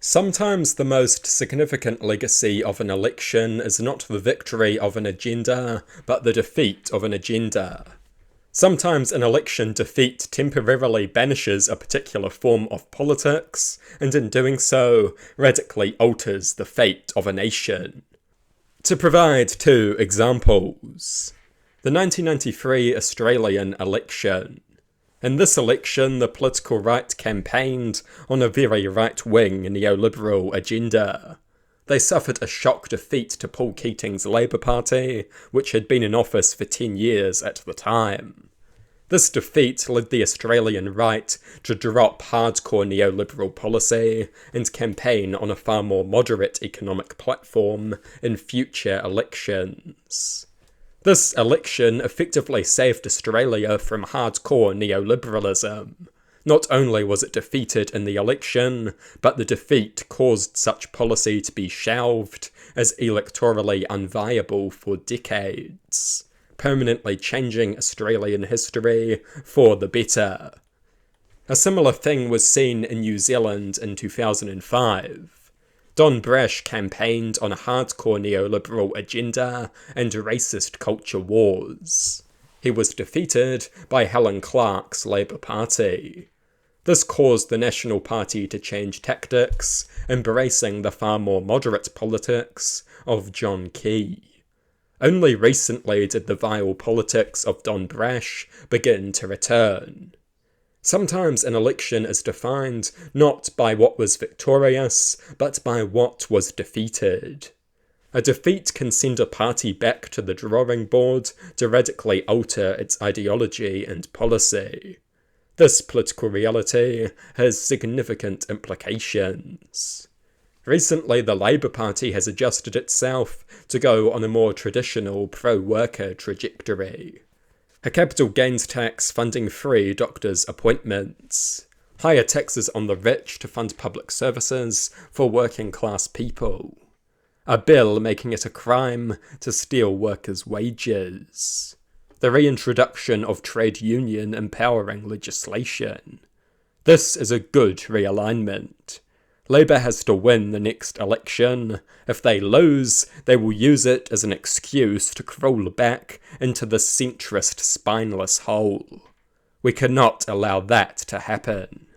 Sometimes the most significant legacy of an election is not the victory of an agenda, but the defeat of an agenda. Sometimes an election defeat temporarily banishes a particular form of politics, and in doing so, radically alters the fate of a nation. To provide two examples. The 1993 Australian election. In this election, the political right campaigned on a very right-wing neoliberal agenda. They suffered a shock defeat to Paul Keating's Labour Party, which had been in office for 10 years at the time. This defeat led the Australian right to drop hardcore neoliberal policy and campaign on a far more moderate economic platform in future elections. This election effectively saved Australia from hardcore neoliberalism. Not only was it defeated in the election, but the defeat caused such policy to be shelved as electorally unviable for decades, permanently changing Australian history for the better. A similar thing was seen in New Zealand in 2005. Don Brash campaigned on a hardcore neoliberal agenda and racist culture wars. He was defeated by Helen Clark's Labour Party. This caused the National Party to change tactics, embracing the far more moderate politics of John Key. Only recently did the vile politics of Don Brash begin to return. Sometimes an election is defined not by what was victorious, but by what was defeated. A defeat can send a party back to the drawing board to radically alter its ideology and policy. This political reality has significant implications. Recently, the Labour Party has adjusted itself to go on a more traditional pro-worker trajectory. A capital gains tax funding free doctors' appointments. Higher taxes on the rich to fund public services for working class people. A bill making it a crime to steal workers' wages. The reintroduction of trade union empowering legislation. This is a good realignment. Labour has to win the next election. If they lose, they will use it as an excuse to crawl back into the centrist spineless hole. We cannot allow that to happen.